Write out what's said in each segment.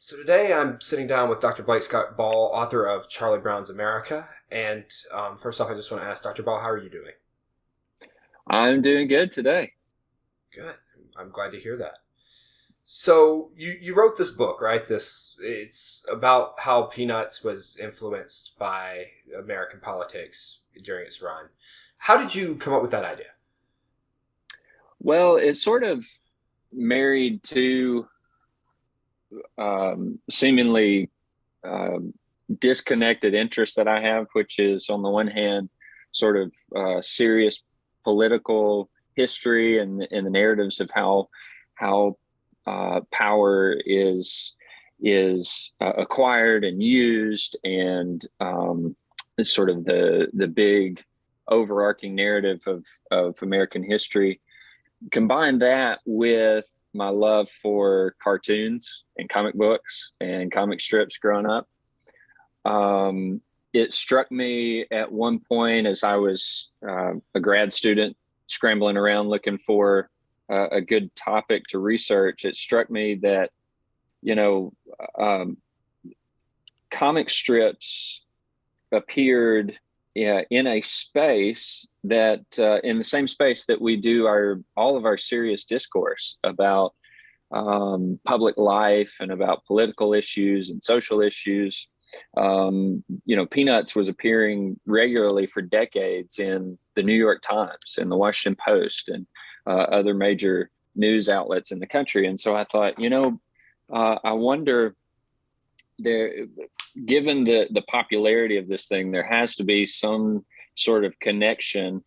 So today I'm sitting down with Dr. Blake Scott Ball, author of Charlie Brown's America. And first off, I just want to ask Dr. Ball, how are you doing? I'm doing good today. Good. I'm glad to hear that. So you wrote this book, right? It's about how Peanuts was influenced by American politics during its run. How did you come up with that idea? Well, it's sort of married to seemingly um, disconnected interests that I have, which is on the one hand, sort of serious political history and the narratives of how power is acquired and used, and it's sort of the big overarching narrative of American history. Combine that with my love for cartoons and comic books and comic strips growing up. It struck me at one point as I was a grad student scrambling around looking for a good topic to research. It struck me that, you know, um, comic strips appeared, yeah, in a space that in the same space that we do our all of our serious discourse about public life and about political issues and social issues. Peanuts was appearing regularly for decades in the New York Times and the Washington Post and other major news outlets in the country. And so I thought, I wonder, there, given the popularity of this thing, there has to be some sort of connection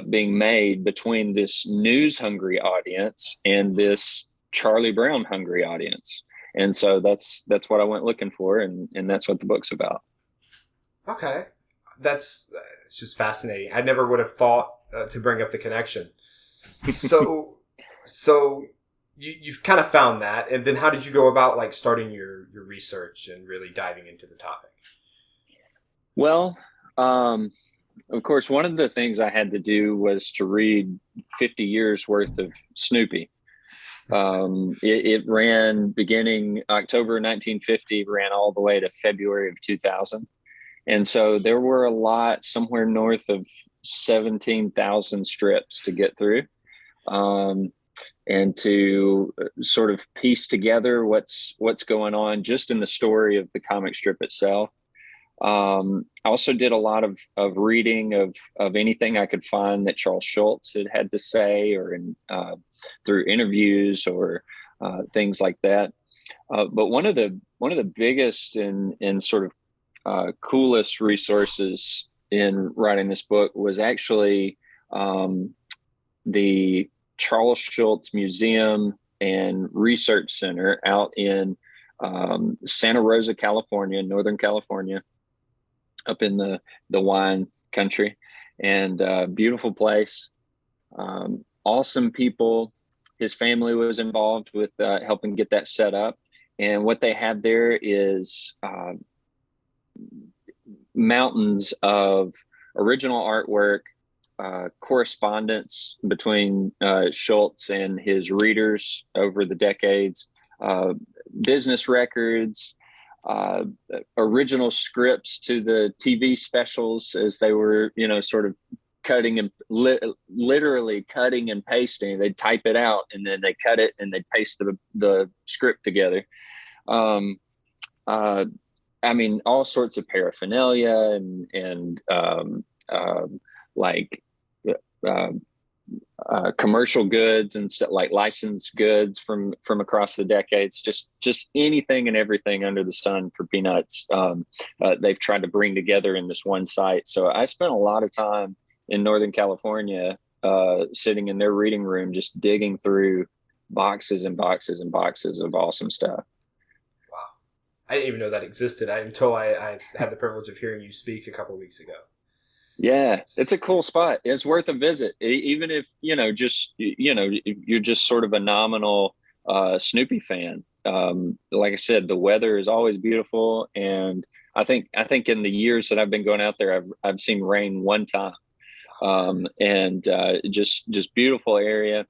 being made between this news hungry audience and this Charlie Brown hungry audience. And so that's what I went looking for, and that's what the book's about. Okay. That's it's just fascinating. I never would have thought to bring up the connection. So, so you've kind of found that, and then how did you go about like starting your research and really diving into the topic? Well, of course, one of the things I had to do was to read 50 years worth of Snoopy. It ran beginning October 1950, ran all the way to February of 2000. And so there were a lot, somewhere north of 17,000 strips to get through, um, and to sort of piece together what's going on just in the story of the comic strip itself. I also did a lot of reading of anything I could find that Charles Shultz had to say, or through interviews or things like that. But one of the biggest and sort of coolest resources in writing this book was actually the Charles Shultz Museum and Research Center out in Santa Rosa, California, Northern California, up in the wine country, and beautiful place. Awesome people. His family was involved with helping get that set up. And what they have there is mountains of original artwork, correspondence between Shultz and his readers over the decades, business records, uh, original scripts to the TV specials as they were, sort of cutting and literally cutting and pasting. They'd type it out and then they cut it and they'd paste the script together. Um, uh, I mean, all sorts of paraphernalia and like uh, commercial goods and stuff, like licensed goods from across the decades. Just anything and everything under the sun for Peanuts. They've tried to bring together in this one site. So I spent a lot of time in Northern California, sitting in their reading room, just digging through boxes and boxes and boxes of awesome stuff. Wow, I didn't even know that existed until I had the privilege of hearing you speak a couple weeks ago. Yeah, it's a It's cool spot. It's worth a visit, even if you're just sort of a nominal Snoopy fan. Like I said, the weather is always beautiful, and I think in the years that I've been going out there, I've seen rain one time, and just beautiful area.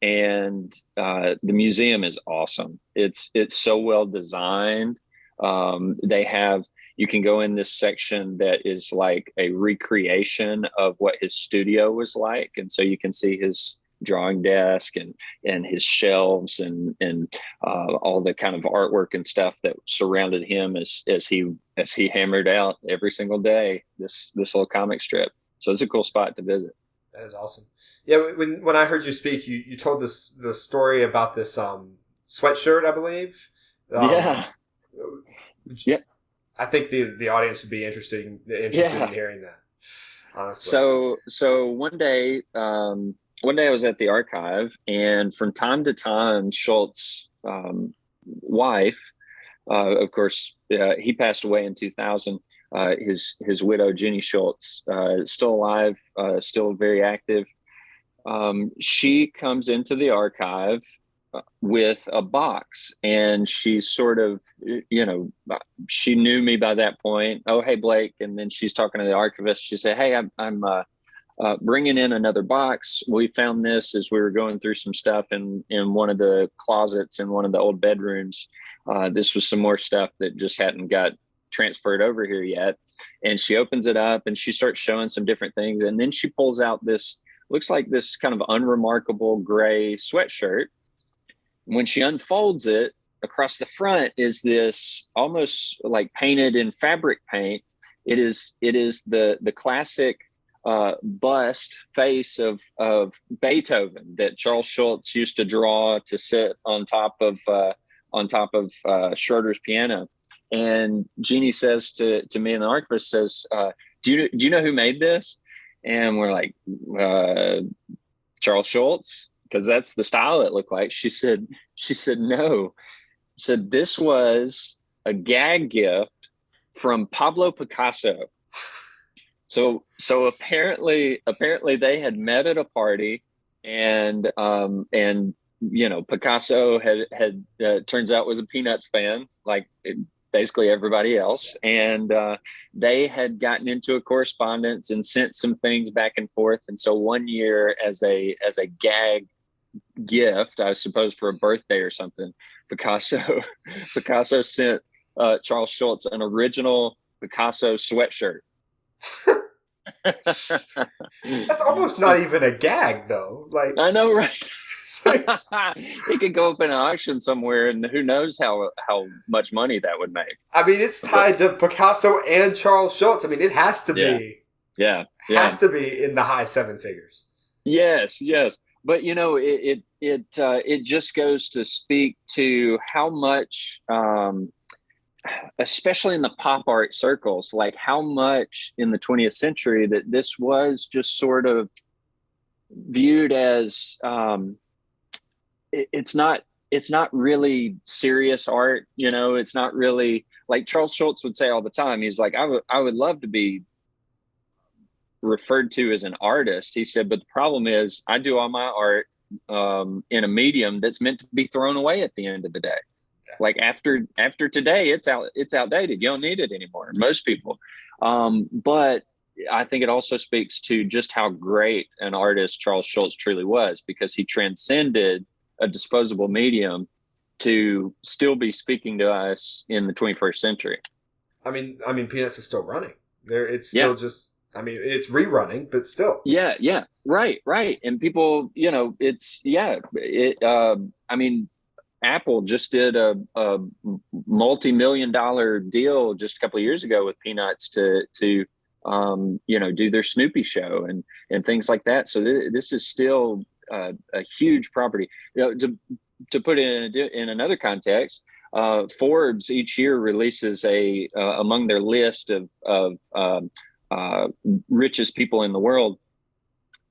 and the museum is awesome. It's so well designed. They have, you can go in this section that is like a recreation of what his studio was like, and so you can see his drawing desk and his shelves and all the kind of artwork and stuff that surrounded him as he hammered out every single day this little comic strip. So it's a cool spot to visit. That is awesome. Yeah, when I heard you speak, you told the story about this sweatshirt, I believe. Yeah. Yeah. I think the audience would be interested in hearing that. Honestly. So one day I was at the archive, and from time to time, Shultz's wife, of course, he passed away in 2000. His widow, Jenny Shultz, is still alive, still very active. She comes into the archive with a box, and she's sort of, she knew me by that point. Oh, hey, Blake. And then she's talking to the archivist. She said, hey, I'm bringing in another box. We found this as we were going through some stuff in one of the closets in one of the old bedrooms. This was some more stuff that just hadn't got transferred over here yet. And she opens it up and she starts showing some different things. And then she pulls out this, looks like this kind of unremarkable gray sweatshirt. When she unfolds it, across the front is this almost like painted in fabric paint. It is the classic bust face of Beethoven that Charles Shultz used to draw to sit on top of Schroeder's piano. And Jeannie says to me, and the archivist says, do you know who made this? And we're like, Charles Shultz, because that's the style it looked like. She said no. She said this was a gag gift from Pablo Picasso. So apparently they had met at a party, and Picasso had turns out was a Peanuts fan, like basically everybody else, and they had gotten into a correspondence and sent some things back and forth. And so one year, as a gag gift, I suppose for a birthday or something, Picasso sent Charles Shultz an original Picasso sweatshirt. That's almost not even a gag, though. Like, I know, right? He could go up in an auction somewhere, and who knows how much money that would make. I mean, it's tied to Picasso and Charles Schultz. I mean, it has to be. Yeah. Has to be in the high seven figures. Yes. But it just goes to speak to how much, especially in the pop art circles, like how much in the 20th century that this was just sort of viewed as it's not really serious art. It's not really, like Charles Schultz would say all the time. He's like, I would love to be referred to as an artist. He said, but the problem is I do all my art in a medium that's meant to be thrown away at the end of the day. Like after today, it's outdated. You don't need it anymore. Most people. But I think it also speaks to just how great an artist Charles Schultz truly was, because he transcended a disposable medium to still be speaking to us in the 21st century. I mean, Peanuts is still running. It's still just. I mean, it's rerunning, but still. Yeah, right. And people, I mean, Apple just did a multi-million-dollar deal just a couple of years ago with Peanuts to do their Snoopy show and things like that. So this is still a huge property. To put it in another context, Forbes each year releases among their list of richest people in the world.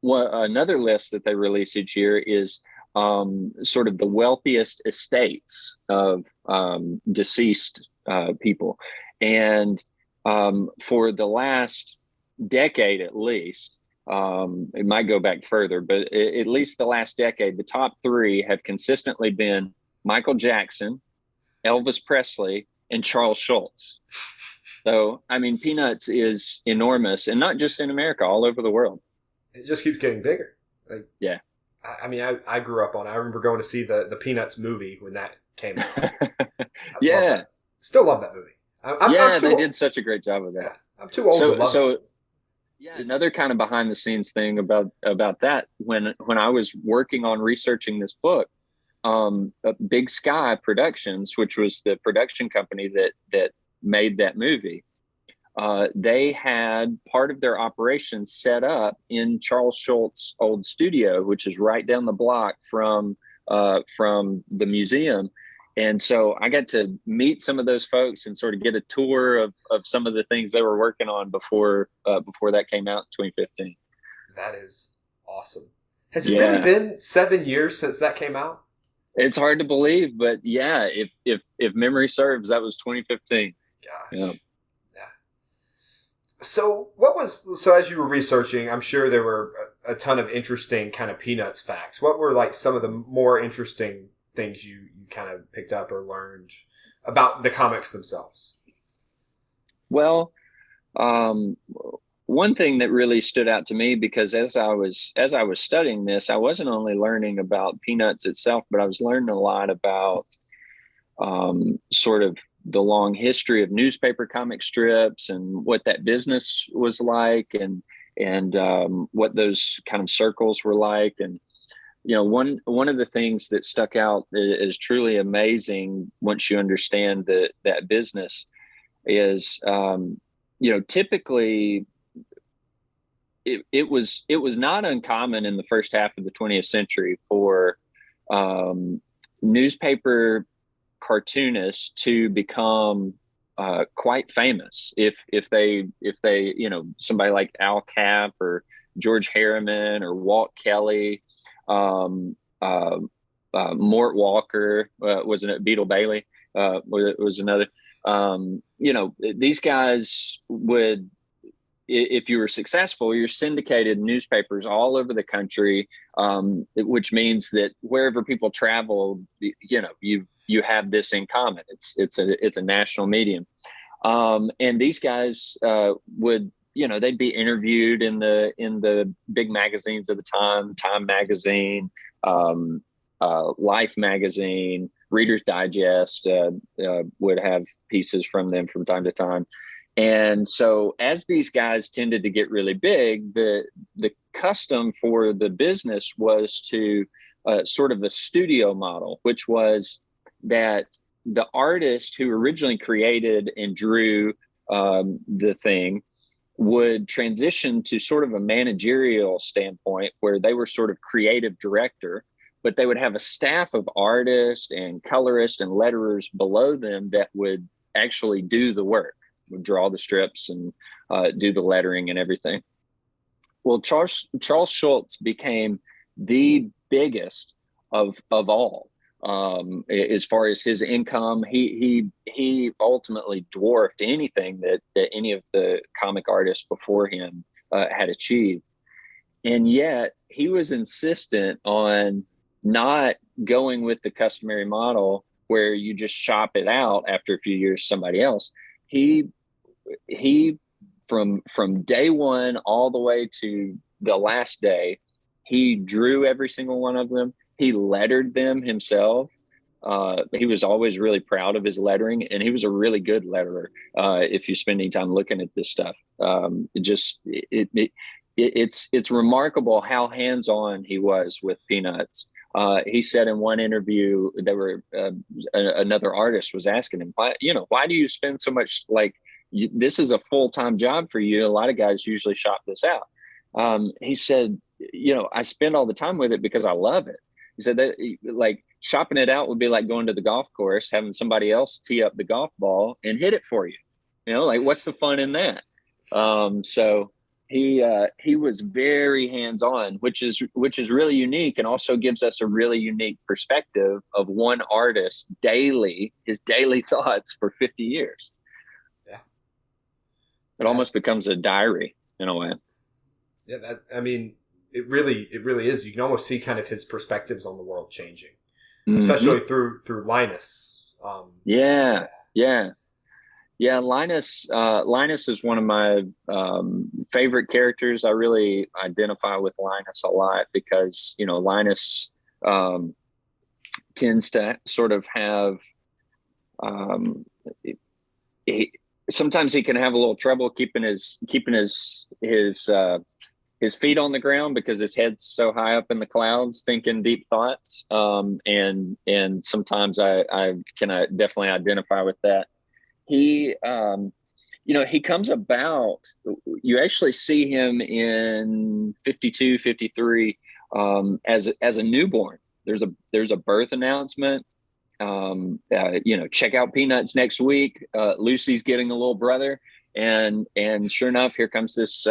Another list that they release each year is sort of the wealthiest estates of deceased people. And for the last decade, at least, it might go back further, but at least the last decade, the top three have consistently been Michael Jackson, Elvis Presley, and Charles Schultz. So, I mean, Peanuts is enormous, and not just in America, all over the world. It just keeps getting bigger. Yeah. I mean, I grew up on it. I remember going to see the Peanuts movie when that came out. I love Yeah. that. Still love that movie. I'm Yeah, too they old. did such a great job with Yeah, that. I'm too old to So, love it. so yeah, It's another kind of behind the scenes thing about that, when I was working on researching this book, Big Sky Productions, which was the production company that made that movie, they had part of their operation set up in Charles Schultz' old studio, which is right down the block from the museum. And so I got to meet some of those folks and sort of get a tour of some of the things they were working on before that came out in 2015. that is awesome. Has it really Yeah, been 7 years since that came out? it's hard to believe, but yeah, if memory serves, that was 2015. Yeah. Gosh. Yeah. So as you were researching, I'm sure there were a ton of interesting kind of Peanuts facts. What were like some of the more interesting things you kind of picked up or learned about the comics themselves? Well, um, one thing that really stood out to me, because as I was studying this, I wasn't only learning about Peanuts itself, but I was learning a lot about sort of the long history of newspaper comic strips and what that business was like, and what those kind of circles were like. And one of the things that stuck out is truly amazing once you understand that business is, typically it was not uncommon in the first half of the 20th century for newspaper cartoonists to become quite famous if they somebody like Al Capp or George Harriman or Walt Kelly, um, uh, Mort Walker, wasn't it Beetle Bailey, was another. These guys would, if you were successful, you're syndicated in newspapers all over the country, which means that wherever people travel, you have this in common. It's a national medium, and these guys would, they'd be interviewed in the big magazines of the Time Magazine, Life Magazine, Reader's Digest would have pieces from them from time to time. And so as these guys tended to get really big, the custom for the business was to sort of a studio model, which was that the artist who originally created and drew the thing would transition to sort of a managerial standpoint where they were sort of creative director, but they would have a staff of artists and colorists and letterers below them that would actually do the work, would draw the strips and do the lettering and everything. Well, Charles Schultz became the biggest of all. As far as his income, he ultimately dwarfed anything that any of the comic artists before him had achieved. And yet he was insistent on not going with the customary model where you just shop it out after a few years to somebody else. He from day one all the way to the last day, he drew every single one of them. He lettered them himself. He was always really proud of his lettering, and he was a really good letterer. If you spend any time looking at this stuff, it's remarkable how hands-on he was with Peanuts. He said in one interview, another artist was asking him, why do you spend so much, this is a full-time job for you. A lot of guys usually shop this out. He said, I spend all the time with it because I love it. He said that, like, shopping it out would be like going to the golf course, having somebody else tee up the golf ball and hit it for you. What's the fun in that? So he was very hands-on, which is really unique, and also gives us a really unique perspective of one artist his daily thoughts for 50 years. Yeah. It almost becomes a diary in a way. Yeah, it really is. You can almost see kind of his perspectives on the world changing, especially through Linus. Yeah. Yeah, Linus is one of my favorite characters. I really identify with Linus a lot because, Linus um, tends to sort of have um, he, sometimes he can have a little trouble keeping his feet on the ground because his head's so high up in the clouds, thinking deep thoughts. And sometimes I can definitely identify with that. He comes about, you actually see him in 52, 53, as a newborn. There's a birth announcement. Check out Peanuts next week. Lucy's getting a little brother, and sure enough, here comes this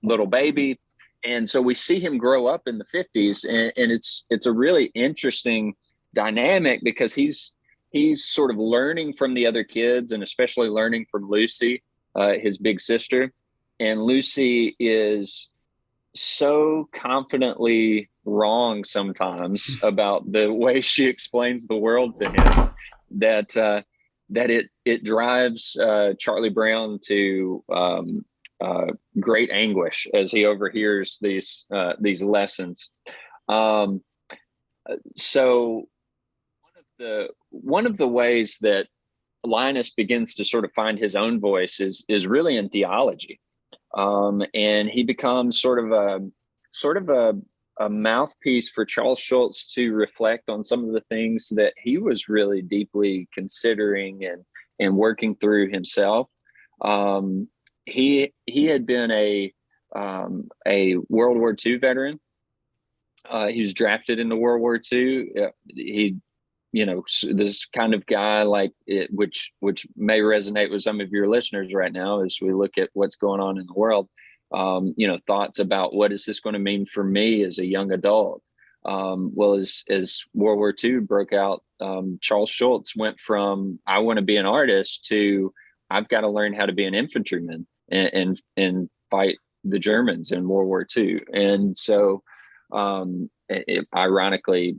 little baby. And so we see him grow up in the 50s, and it's a really interesting dynamic because he's sort of learning from the other kids, and especially learning from Lucy, his big sister. And Lucy is so confidently wrong sometimes about the way she explains the world to him that it drives Charlie Brown to great anguish as he overhears these lessons. So one of the ways that Linus begins to sort of find his own voice is really in theology, and he becomes sort of a mouthpiece for Charles Shultz to reflect on some of the things that he was really deeply considering and working through himself. He had been a World War II veteran. He was drafted into World War II. This kind of guy like it, which may resonate with some of your listeners right now as we look at what's going on in the world. Thoughts about what is this going to mean for me as a young adult. Well, as World War II broke out, Charles Shultz went from I want to be an artist to I've got to learn how to be an infantryman and fight the Germans in World War II. And so, ironically,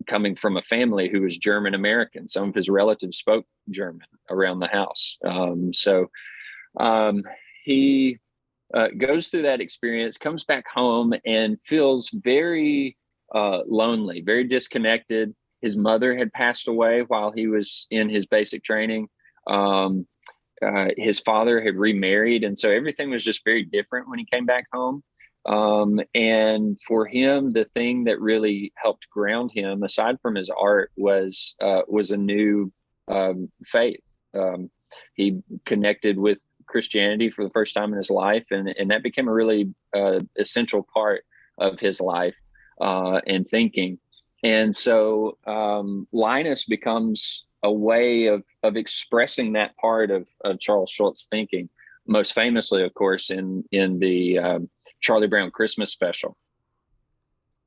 coming from a family who was German American, some of his relatives spoke German around the house. He goes through that experience, comes back home, and feels very lonely, very disconnected. His mother had passed away while he was in his basic training. His father had remarried, and so everything was just very different when he came back home. And for him, the thing that really helped ground him, aside from his art, was a new faith. He connected with Christianity for the first time in his life, and that became a really essential part of his life and thinking. And so Linus becomes a way of expressing that part of Charles Schultz thinking, most famously, of course, in the Charlie Brown Christmas special.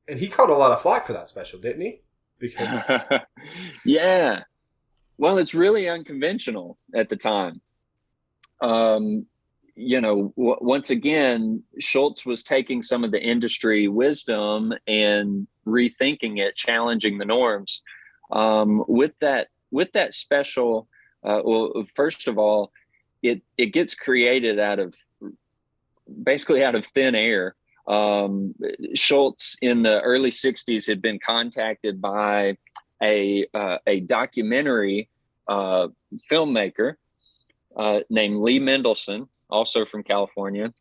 And he caught a lot of flack for that special, didn't he? Because yeah, well, it's really unconventional at the time. Once again, Schultz was taking some of the industry wisdom and rethinking it, challenging the norms. With that special, well, first of all, it gets created out of thin air. Schultz in the early 60s had been contacted by a documentary filmmaker named Lee Mendelson, also from California,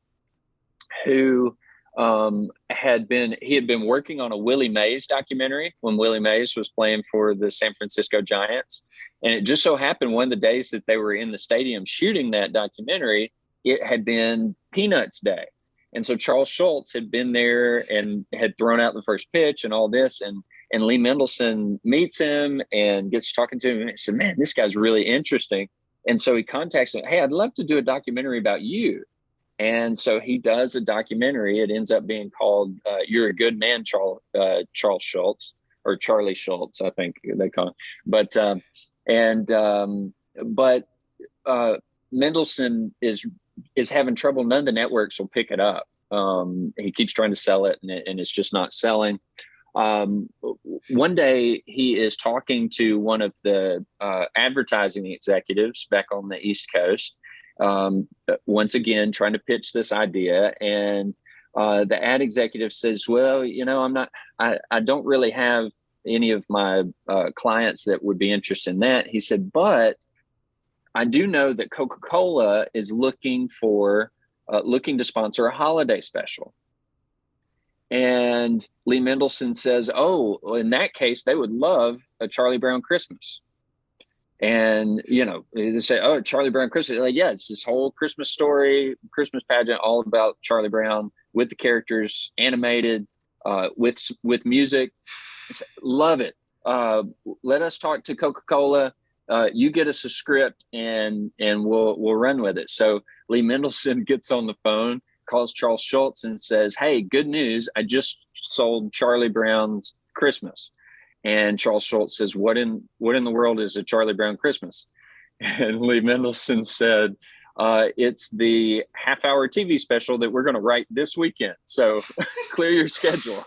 who had been working on a Willie Mays documentary when Willie Mays was playing for the San Francisco Giants. And it just so happened one of the days that they were in the stadium shooting that documentary, it had been Peanuts Day. And so Charles Schultz had been there and had thrown out the first pitch and all this. And Lee Mendelson meets him and gets talking to him and said, man, this guy's really interesting. And so he contacts him, hey, I'd love to do a documentary about you. And so he does a documentary. It ends up being called You're a Good Man, Charles Schultz, or Charlie Schultz, I think they call him. But Mendelson is having trouble. None of the networks will pick it up. He keeps trying to sell it, and it's just not selling. One day he is talking to one of the advertising executives back on the East Coast, once again trying to pitch this idea, and the ad executive says, well, I don't really have any of my clients that would be interested in that. He said, but I do know that Coca-Cola is looking to sponsor a holiday special. And Lee Mendelsohn says, oh, well, in that case, they would love a Charlie Brown Christmas. And, they say, oh, Charlie Brown Christmas. Like, yeah, it's this whole Christmas story, Christmas pageant, all about Charlie Brown with the characters, animated, with music. Love it. Let us talk to Coca-Cola. You get us a script and we'll run with it. So Lee Mendelsohn gets on the phone, calls Charles Shultz and says, hey, good news. I just sold Charlie Brown's Christmas. And Charles Shultz says, what in the world is a Charlie Brown Christmas? And Lee Mendelsohn said, it's the half-hour TV special that we're going to write this weekend. So clear your schedule.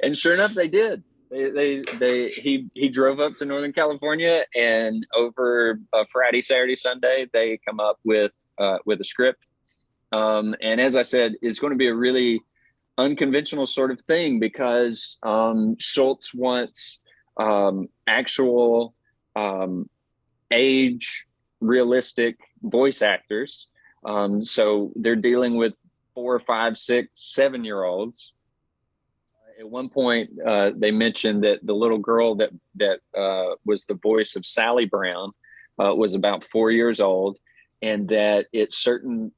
And sure enough, they did. He drove up to Northern California, and over Friday, Saturday, Sunday, they come up with a script. And as I said, it's going to be a really unconventional sort of thing because Shultz wants actual age realistic voice actors. So they're dealing with 4, 5, 6, 7-year-olds. At one point, they mentioned that the little girl that was the voice of Sally Brown was about 4 years old, and that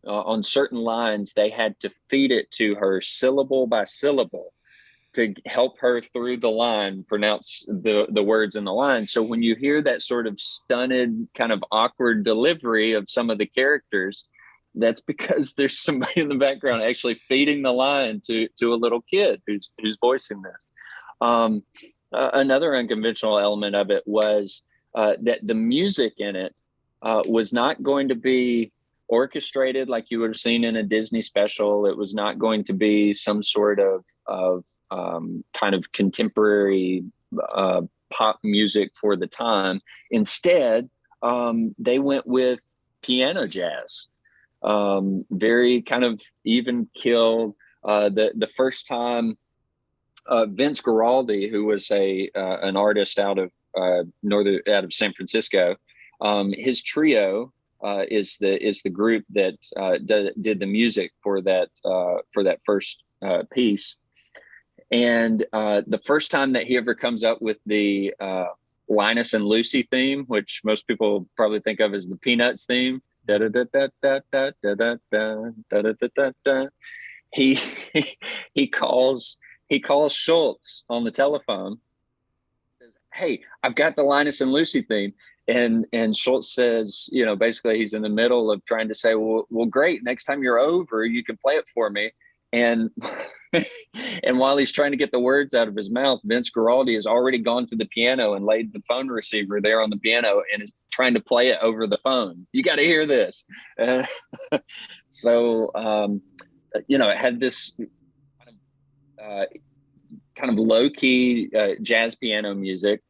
on certain lines they had to feed it to her syllable by syllable to help her through the line pronounce the words in the line. So when you hear that sort of stunted, kind of awkward delivery of some of the characters, that's because there's somebody in the background actually feeding the line to a little kid who's voicing this. Another unconventional element of it was that the music in it was not going to be orchestrated like you would have seen in a Disney special. It was not going to be some sort of kind of contemporary pop music for the time. Instead, they went with piano jazz. Very kind of even killed. The first time Vince Guaraldi, who was an artist out of San Francisco, his trio is the group that did the music for that first piece. And the first time that he ever comes up with the Linus and Lucy theme, which most people probably think of as the Peanuts theme, da da da da da da da da da da da da. He calls Shultz on the telephone. Says, hey, I've got the Linus and Lucy theme. And Shultz says, basically he's in the middle of trying to say, well, great. Next time you're over, you can play it for me. And and while he's trying to get the words out of his mouth, Vince Guaraldi has already gone to the piano and laid the phone receiver there on the piano and is trying to play it over the phone. You got to hear this. So, it had this kind of low-key jazz piano music.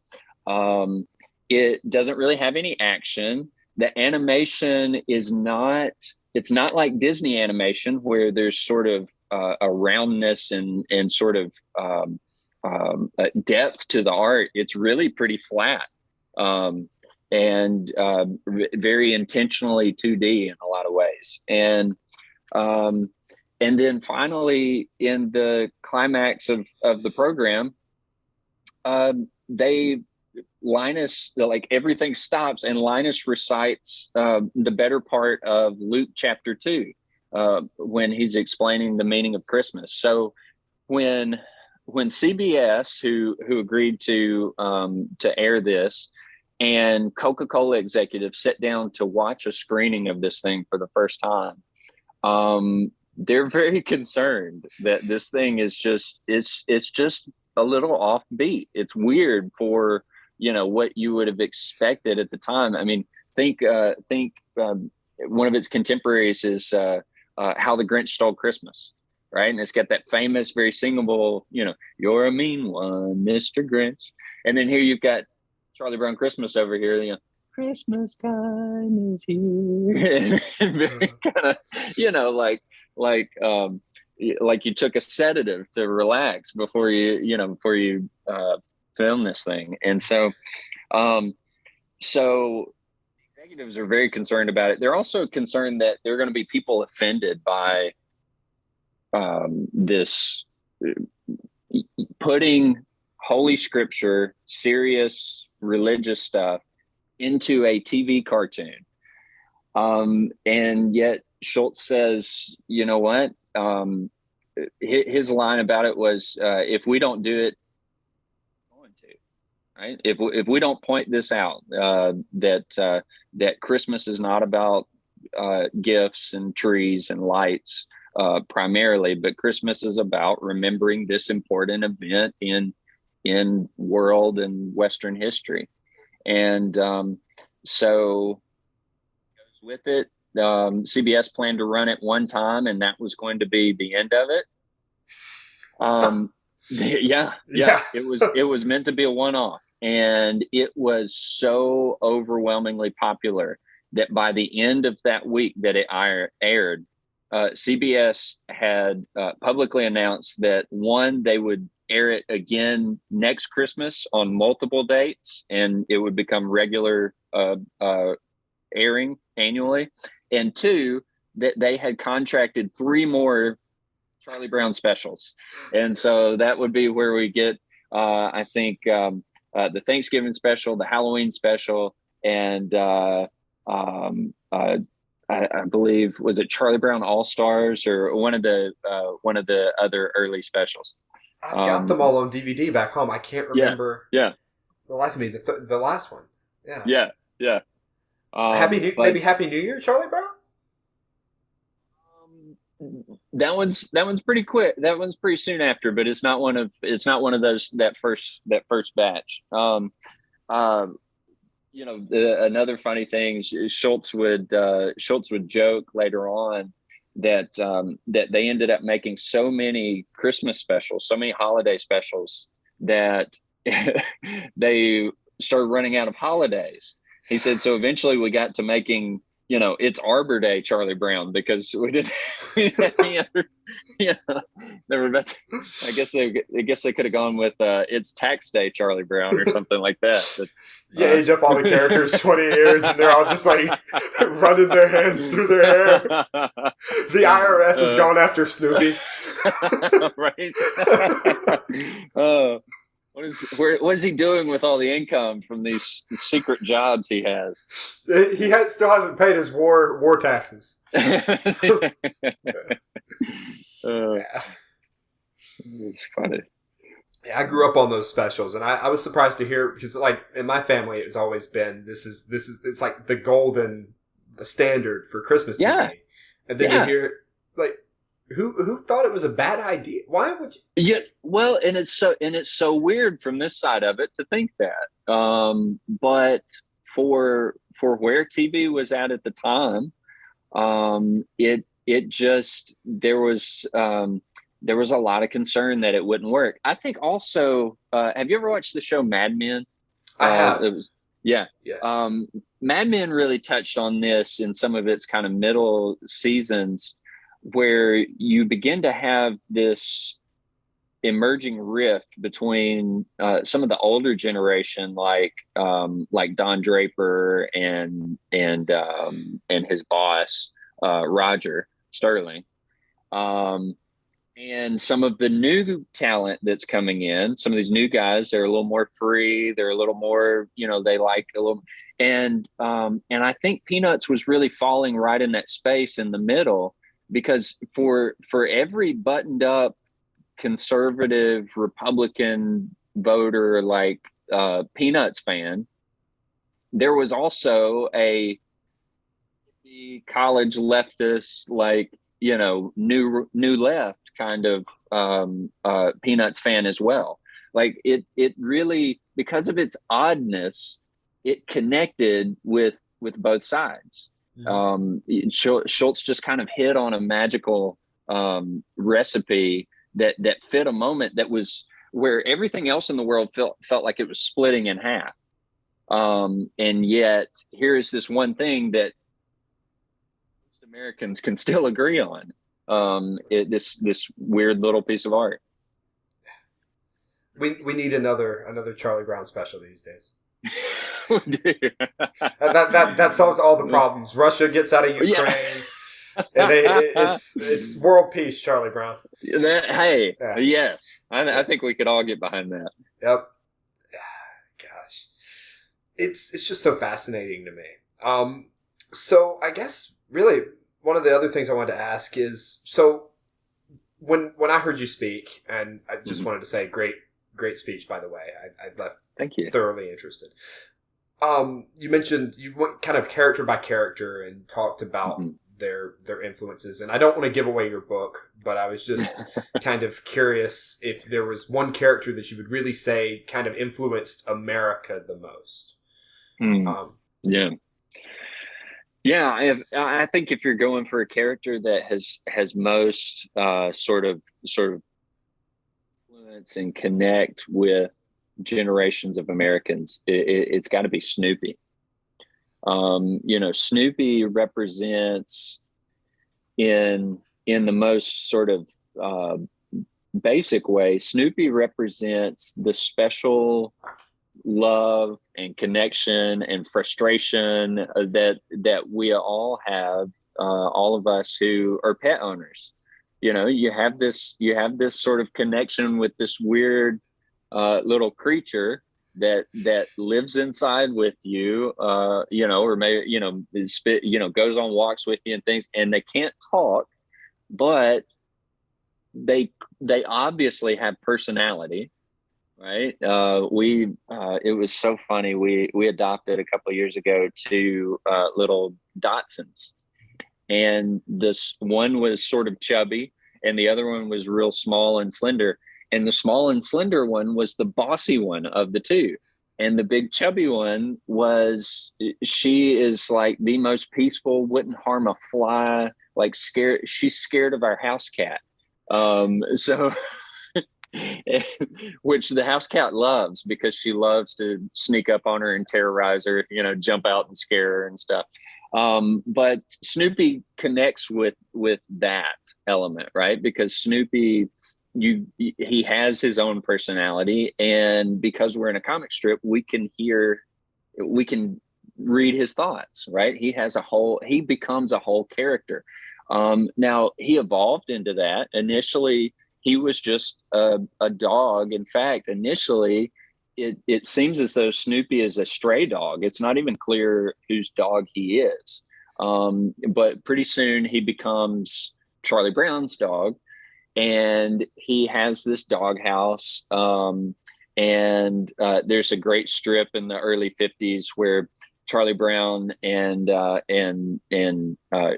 It doesn't really have any action. The animation it's not like Disney animation where there's sort of a roundness and sort of depth to the art. It's really pretty flat and very intentionally 2D in a lot of ways. And then finally in the climax of the program, Linus, like everything stops and Linus recites the better part of Luke chapter 2 when he's explaining the meaning of Christmas. So when CBS, who agreed to air this, and Coca-Cola executives sit down to watch a screening of this thing for the first time, they're very concerned that this thing is just it's just a little offbeat. It's weird for what you would have expected at the time. I mean, think one of its contemporaries is How the Grinch Stole Christmas, right? And it's got that famous, very singable, "You're a mean one, Mr. Grinch." And then here you've got Charlie Brown Christmas over here, "Christmas time is here," and very kind of, like like you took a sedative to relax before you film this thing. And so executives are very concerned about it. They're also concerned that there are going to be people offended by this putting Holy Scripture, serious religious stuff into a TV cartoon. And yet Shultz says, you know what? His line about it was, if we don't do it, we're going to, right? If we don't point this out, that Christmas is not about gifts and trees and lights primarily, but Christmas is about remembering this important event in world and Western history. And so goes with it. CBS planned to run it one time, and that was going to be the end of it. Yeah. It was meant to be a one-off, and it was so overwhelmingly popular that by the end of that week that it aired, CBS had publicly announced that they would air it again next Christmas on multiple dates, and it would become regular airing annually. And 2, that they had contracted 3 more Charlie Brown specials. And so that would be where we get, I think, the Thanksgiving special, the Halloween special, and I believe, was it Charlie Brown All-Stars or one of the other early specials? I've got them all on DVD back home. I can't remember. Yeah. The life of me, the last one. Yeah. Yeah. Maybe Happy New Year, Charlie Brown. That one's pretty quick. That one's pretty soon after, but it's not one of those that first batch. Another funny thing, Shultz would joke later on that they ended up making so many Christmas specials, so many holiday specials, that they started running out of holidays. He said, so eventually we got to making, it's Arbor Day Charlie Brown, because we didn't have any other, they were about to, I guess they could have gone with it's Tax Day Charlie Brown or something like that. But, age up all the characters 20 years, and they're all just like running their hands through their hair. The IRS has gone after Snoopy. Right. What is he doing with all the income from these secret jobs he has? He still hasn't paid his war taxes. It's funny. Yeah, I grew up on those specials, and I was surprised to hear, because like in my family it's always been this is it's like the standard for Christmas TV. And then to hear like who thought it was a bad idea? Why would you? Yeah, well, and it's so weird from this side of it to think that. But for where TV was at the time, it just there was a lot of concern that it wouldn't work. I think also, have you ever watched the show Mad Men? I have. Yes. Mad Men really touched on this in some of its kind of middle seasons, where you begin to have this emerging rift between some of the older generation, like Don Draper and his boss Roger Sterling, and some of the new talent that's coming in. Some of these new guys, they're a little more free. They're a little more, they like a little. And I think Peanuts was really falling right in that space in the middle, because for every buttoned up conservative Republican voter like Peanuts fan, there was also a college leftist, like, new left kind of Peanuts fan as well. Like it really, because of its oddness, it connected with both sides. Schultz just kind of hit on a magical recipe that fit a moment that was where everything else in the world felt like it was splitting in half. And yet here is this one thing that most Americans can still agree on. This weird little piece of art. We need another Charlie Brown special these days. that solves all the problems. Russia gets out of Ukraine, and it's world peace. Charlie Brown. Yes, I think we could all get behind that. Yep. Gosh, it's just so fascinating to me. So I guess really one of the other things I wanted to ask is, so when I heard you speak, and I just wanted to say great speech, by the way. I left Thank you. Thoroughly interested. You mentioned you went kind of character by character and talked about their influences. And I don't want to give away your book, but I was just kind of curious if there was one character that you would really say kind of influenced America the most. Yeah. I think if you're going for a character that has most sort of influence and connect with generations of Americans, it's got to be Snoopy. Snoopy represents in the most sort of basic way, Snoopy represents the special love and connection and frustration that we all have, all of us who are pet owners. You have this sort of connection with this weird little creature that lives inside with you, or maybe, goes on walks with you and things, and they can't talk, but they obviously have personality, right? It was so funny. We adopted a couple of years ago 2 little Dachshunds, and this one was sort of chubby and the other one was real small and slender. And the small and slender one was the bossy one of the 2. And the big chubby one she is like the most peaceful, wouldn't harm a fly, like scared. She's scared of our house cat. Which the house cat loves, because she loves to sneak up on her and terrorize her, jump out and scare her and stuff. But Snoopy connects with that element, right? Because Snoopy, he has his own personality, and because we're in a comic strip, we can read his thoughts, right? He becomes a whole character. Now he evolved into that. Initially, he was just a dog. In fact, initially, it seems as though Snoopy is a stray dog. It's not even clear whose dog he is. But pretty soon he becomes Charlie Brown's dog. And he has this doghouse, and there's a great strip in the early 50s where Charlie Brown and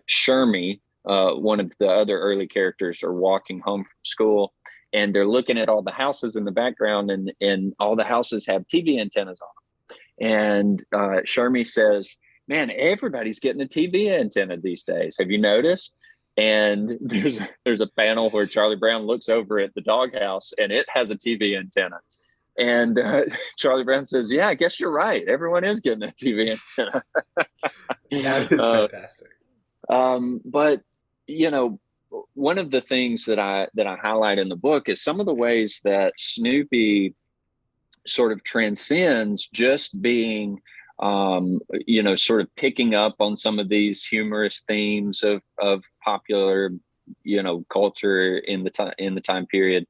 Shermie, one of the other early characters, are walking home from school, and they're looking at all the houses in the background, and all the houses have TV antennas on them. And Shermie says, "Man, everybody's getting a TV antenna these days. Have you noticed?" And there's a panel where Charlie Brown looks over at the doghouse, and it has a TV antenna. And Charlie Brown says, "Yeah, I guess you're right. Everyone is getting a TV antenna." That is fantastic. But one of the things that I highlight in the book is some of the ways that Snoopy sort of transcends just being, sort of picking up on some of these humorous themes of popular, culture in the time period,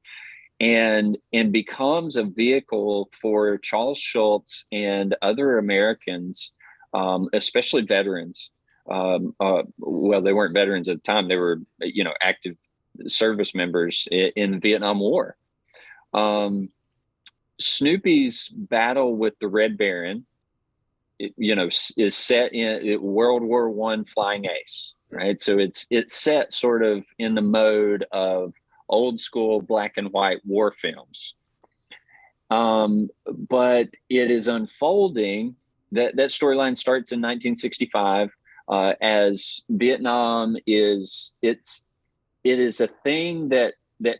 and becomes a vehicle for Charles Shultz and other Americans, especially veterans. Well, they weren't veterans at the time. They were, active service members in the Vietnam War. Snoopy's battle with the Red Baron, is set in World War I flying ace, right? So it's set sort of in the mode of old school black and white war films. But it is unfolding. That storyline starts in 1965 as Vietnam it's it is a thing that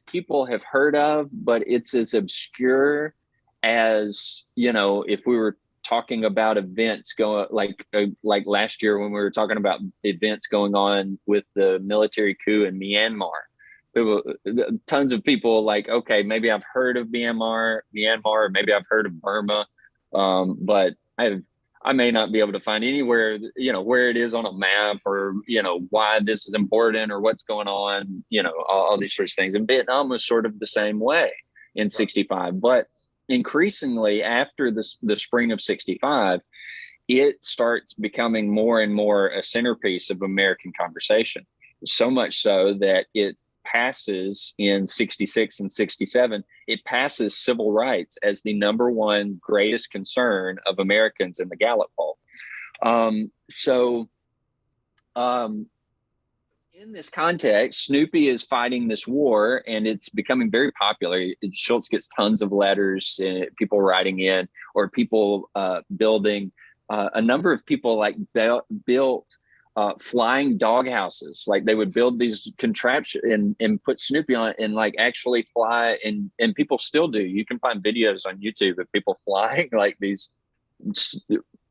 people have heard of, but it's as obscure as, if we were talking about events going like last year when we were talking about events going on with the military coup in Myanmar. Tons of people like, okay, maybe I've heard of Myanmar, maybe I've heard of Burma, but I may not be able to find anywhere, where it is on a map, or, why this is important or what's going on, all these sorts of things. And Vietnam was sort of the same way in 65. But increasingly after the spring of 65, it starts becoming more and more a centerpiece of American conversation. So much so that it passes in 66 and 67, it passes civil rights as the number one greatest concern of Americans in the Gallup poll. In this context, Snoopy is fighting this war, and it's becoming very popular. Shultz gets tons of letters, people writing in, or people building. A number of people like built flying dog houses. Like they would build these contraptions and put Snoopy on it and like actually fly. And people still do. You can find videos on YouTube of people flying like these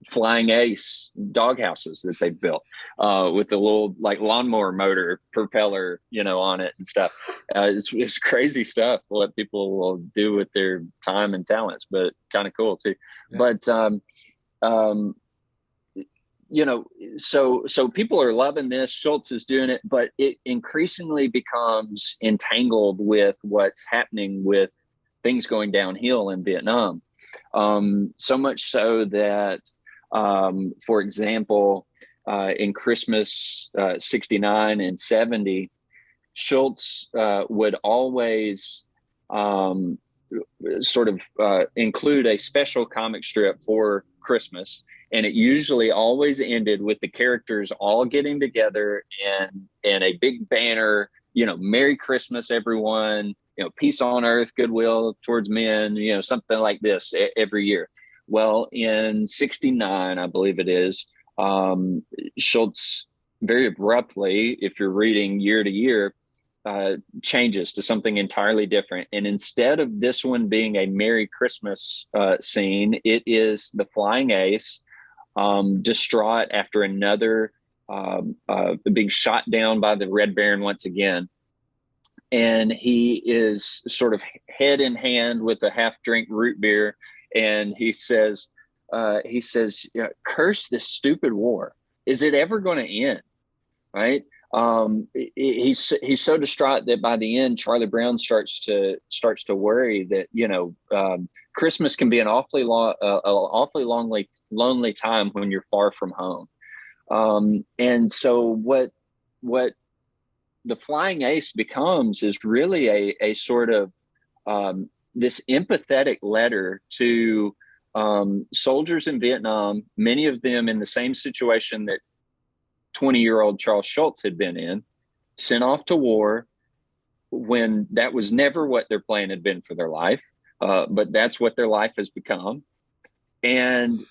flying ace dog houses that they built with the little like lawnmower motor propeller, on it and stuff. It's crazy stuff what people will do with their time and talents, but kind of cool too. Yeah. But so people are loving this. Shultz is doing it, but it increasingly becomes entangled with what's happening with things going downhill in Vietnam. So much so that, for example, in Christmas 69 and 70, Shultz would always sort of include a special comic strip for Christmas. And it usually always ended with the characters all getting together and a big banner, Merry Christmas, everyone, peace on earth, goodwill towards men, something like this every year. Well, in 69, I believe it is, Shultz very abruptly, if you're reading year to year, changes to something entirely different. And instead of this one being a Merry Christmas scene, it is the flying ace, distraught after another being shot down by the Red Baron once again. And he is sort of head in hand with a half drink root beer. And he says, curse this stupid war. Is it ever going to end? Right. He's so distraught that by the end, Charlie Brown starts to worry that, Christmas can be an awfully lonely time when you're far from home. And so what the flying ace becomes is really a sort of, this empathetic letter to soldiers in Vietnam, many of them in the same situation that 20-year-old Charles Shultz had been in, sent off to war when that was never what their plan had been for their life, but that's what their life has become. And,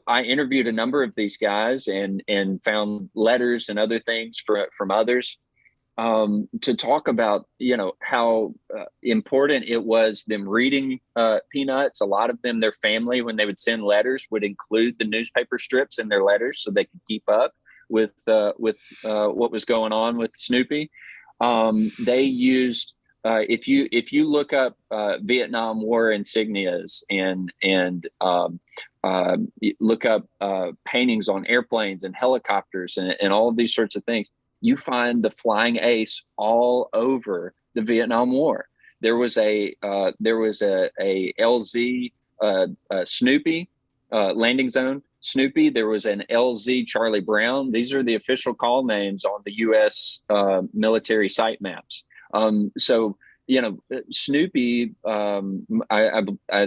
I interviewed a number of these guys and found letters and other things from others to talk about, how important it was them reading Peanuts. A lot of them, their family, when they would send letters, would include the newspaper strips in their letters so they could keep up with what was going on with Snoopy. They used if you look up Vietnam War insignias and look up paintings on airplanes and helicopters and all of these sorts of things, you find the flying ace all over the Vietnam War. There was a LZ Snoopy landing zone Snoopy. There was an LZ Charlie Brown. These are the official call names on the U.S. Military site maps. So, Snoopy, I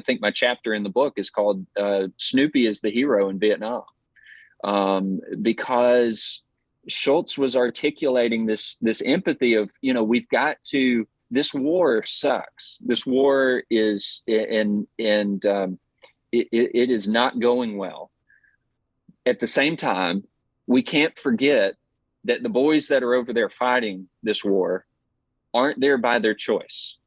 think my chapter in the book is called Snoopy is the Hero in Vietnam, because Shultz was articulating this empathy of, we've got to, this war sucks. This war is, it is not going well. At the same time, we can't forget that the boys that are over there fighting this war aren't there by their choice,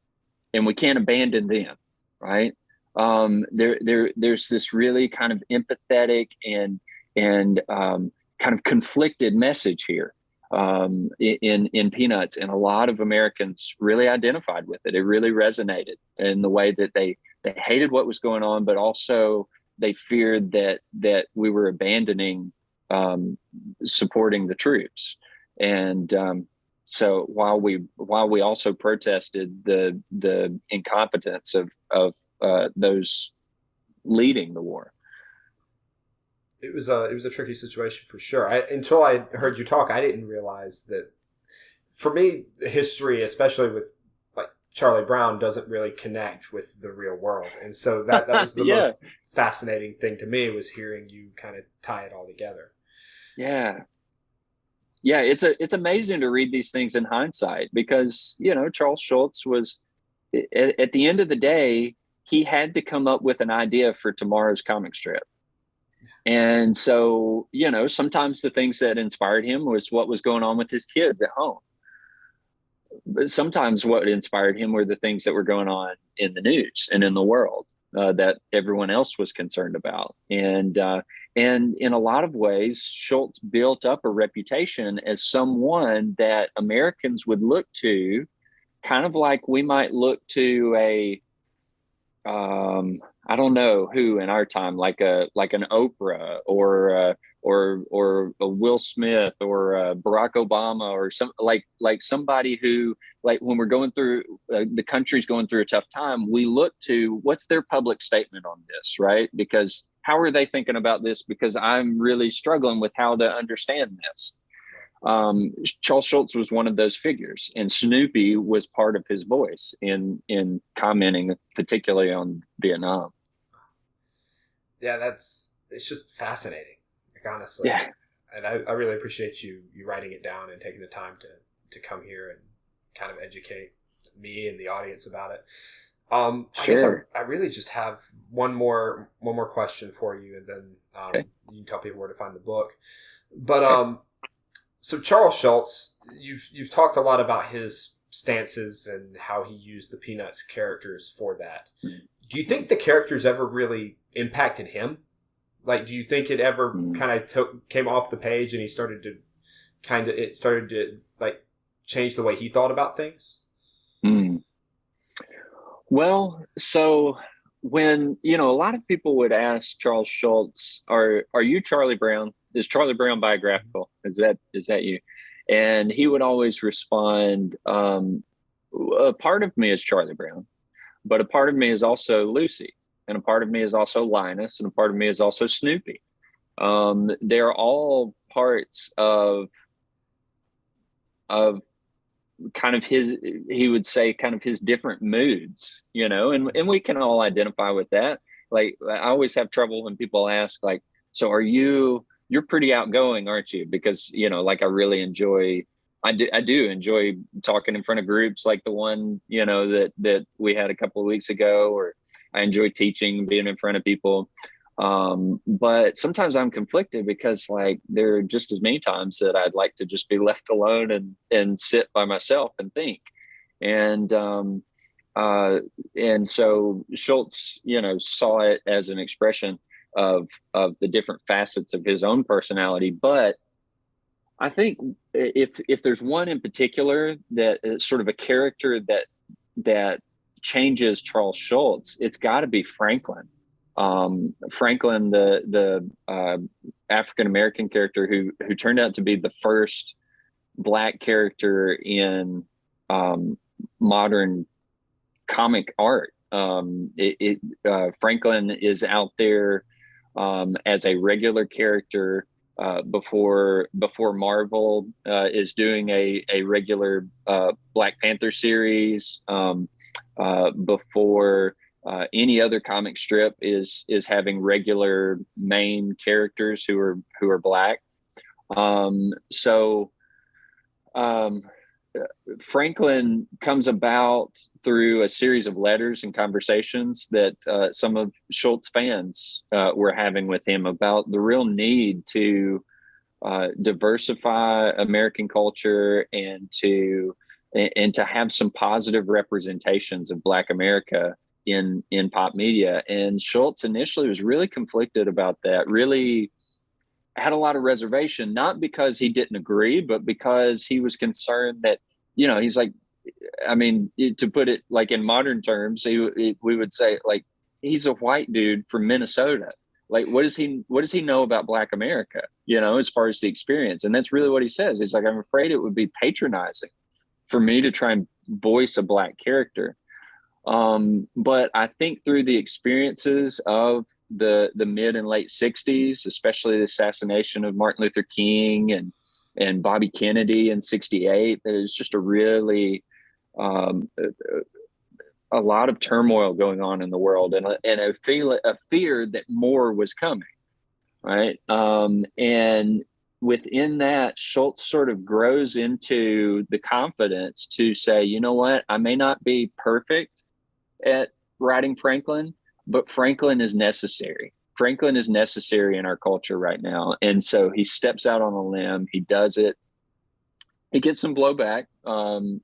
and we can't abandon them, right? There's this really kind of empathetic and kind of conflicted message here in Peanuts, and a lot of Americans really identified with it. It really resonated in the way that they hated what was going on, but also they feared that we were abandoning supporting the troops. And so while we also protested the incompetence of those leading the war. It was a tricky situation for sure. Until I heard you talk, I didn't realize that. For me, history, especially with like Charlie Brown, doesn't really connect with the real world, and so that was the most fascinating thing to me, was hearing you kind of tie it all together. Yeah, it's amazing to read these things in hindsight, because Charles Shultz was, at the end of the day, he had to come up with an idea for tomorrow's comic strip. And so, sometimes the things that inspired him was what was going on with his kids at home. But sometimes what inspired him were the things that were going on in the news and in the world that everyone else was concerned about. And in a lot of ways, Shultz built up a reputation as someone that Americans would look to, kind of like we might look to I don't know who in our time, like an Oprah or a Will Smith or Barack Obama, or like somebody who, like, when we're going through the country's going through a tough time, we look to what's their public statement on this, right? Because how are they thinking about this? Because I'm really struggling with how to understand this. Charles Shultz was one of those figures, and Snoopy was part of his voice in commenting particularly on Vietnam. Yeah, it's just fascinating, like, honestly. Yeah. And I really appreciate you writing it down and taking the time to come here and kind of educate me and the audience about it. Sure. I guess I really just have one more question for you, and then okay. You can tell people where to find the book. But so Charles Schultz, you've talked a lot about his stances and how he used the Peanuts characters for that. Mm-hmm. Do you think the characters ever really impacted him? Like, do you think it ever kind of came off the page and it started to like change the way he thought about things? Well, so when, a lot of people would ask Charles Shultz, are you Charlie Brown? Is Charlie Brown biographical? Is that you? And he would always respond, a part of me is Charlie Brown, but a part of me is also Lucy, and a part of me is also Linus, and a part of me is also Snoopy. They're all parts of kind of he would say, kind of his different moods, and we can all identify with that. Like, I always have trouble when people ask, like, so you're pretty outgoing, aren't you? Because, like, I really enjoy, I do enjoy talking in front of groups like the one, that we had a couple of weeks ago, or I enjoy teaching, being in front of people. But sometimes I'm conflicted, because, like, there are just as many times that I'd like to just be left alone and sit by myself and think. And so Schultz, saw it as an expression of the different facets of his own personality. But I think if there's one in particular that is sort of a character that changes Charles Schultz, it's got to be Franklin. Franklin, the African-American character who turned out to be the first Black character in modern comic art. Franklin is out there as a regular character before Marvel is doing a regular Black Panther series, before any other comic strip is having regular main characters who are Black. Franklin comes about through a series of letters and conversations that some of Schultz fans were having with him about the real need to diversify American culture and to and to have some positive representations of Black America in pop media. And Shultz initially was really conflicted about that, really had a lot of reservation, not because he didn't agree, but because he was concerned that, he's like, I mean, to put it like in modern terms, we would say like, he's a white dude from Minnesota. Like, what does he know about Black America, as far as the experience? And that's really what he says. He's like, I'm afraid it would be patronizing for me to try and voice a Black character. But I think through the experiences of the mid and late 60s, especially the assassination of Martin Luther King and Bobby Kennedy in 68, there's just a really a lot of turmoil going on in the world, and a fear that more was coming, right? And within that, Shultz sort of grows into the confidence to say, you know what, I may not be perfect at writing Franklin, but Franklin is necessary. Franklin is necessary in our culture right now. And so he steps out on a limb. He does it. He gets some blowback,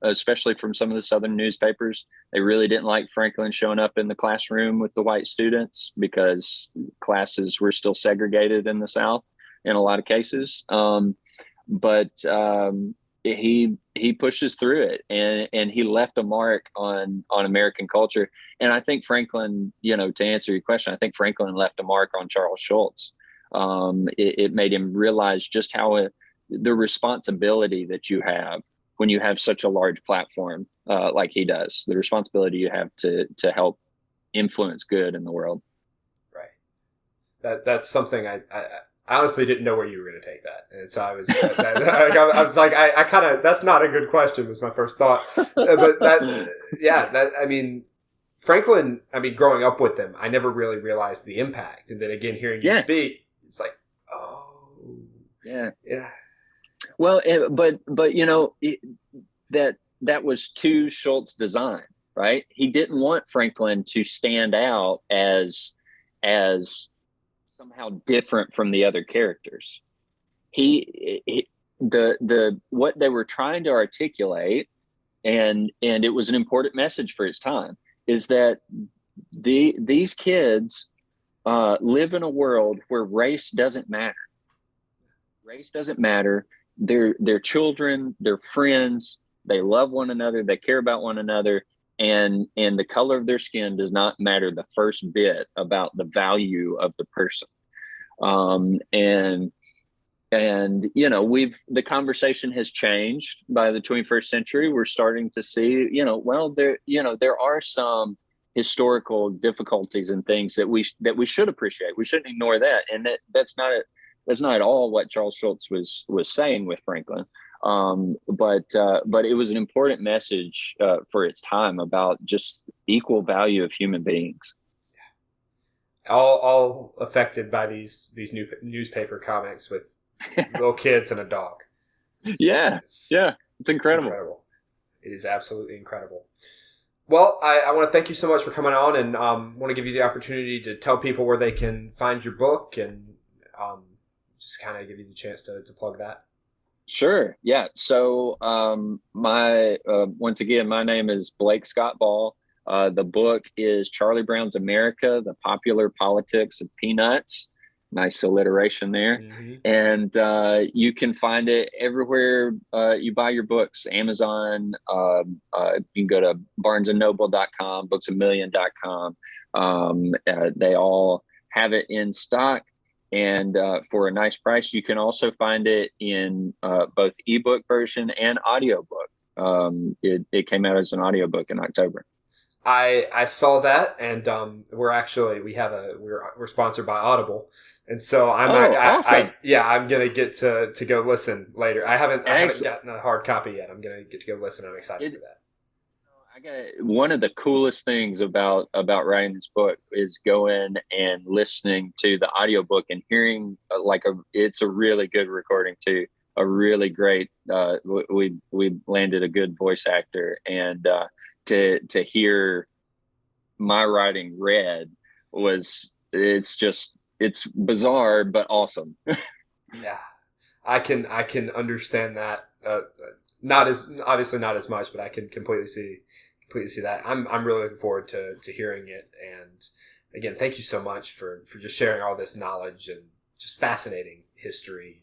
especially from some of the Southern newspapers. They really didn't like Franklin showing up in the classroom with the white students because classes were still segregated in the South in a lot of cases. But he pushes through it, and he left a mark on American culture. And I think Franklin, to answer your question, I think Franklin left a mark on Charles Shultz. It made him realize just how the responsibility that you have when you have such a large platform like he does, the responsibility you have to help influence good in the world. Right. That's something I honestly didn't know where you were going to take that. And so I was like, I kind of, that's not a good question was my first thought. But Franklin, growing up with them, I never really realized the impact. And then again, hearing you speak, it's like, oh, yeah. Yeah. Well, but that was to Shultz's design, right? He didn't want Franklin to stand out as somehow different from the other characters. The what they were trying to articulate, and it was an important message for its time, is that these kids live in a world where race doesn't matter. Race doesn't matter. They're children, they're friends, they love one another, they care about one another, and the color of their skin does not matter the first bit about the value of the person. And the conversation has changed by the 21st century. We're starting to see, there are some historical difficulties and things that we should appreciate. We shouldn't ignore that. And that's not at all what Charles Shultz was saying with Franklin. But it was an important message for its time about just equal value of human beings. All affected by these new newspaper comics with little kids and a dog. Yeah, it's incredible. It's incredible. It is absolutely incredible. Well, I want to thank you so much for coming on, and want to give you the opportunity to tell people where they can find your book, and just kind of give you the chance to plug that. Sure. Yeah. So once again, my name is Blake Scott Ball. The book is Charlie Brown's America, The Popular Politics of Peanuts. Nice alliteration there. Mm-hmm. And you can find it everywhere you buy your books. Amazon, you can go to barnesandnoble.com, booksamillion.com. They all have it in stock. And for a nice price, you can also find it in both ebook version and audiobook. It came out as an audiobook in October. I saw that, and we're sponsored by Audible, and so awesome. I'm gonna get to go listen later. I haven't gotten a hard copy yet. I'm gonna get to go listen. I'm excited for that. One of the coolest things about writing this book is going and listening to the audiobook and hearing it's a really good recording too. A really great, we landed a good voice actor, and to hear my writing read it's bizarre, but awesome. Yeah, I can understand that. not as obviously not as much, but I can completely see that. I'm really looking forward to hearing it. And again, thank you so much for just sharing all this knowledge and just fascinating history.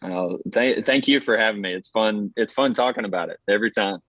Thank you for having me. It's fun. It's fun talking about it every time.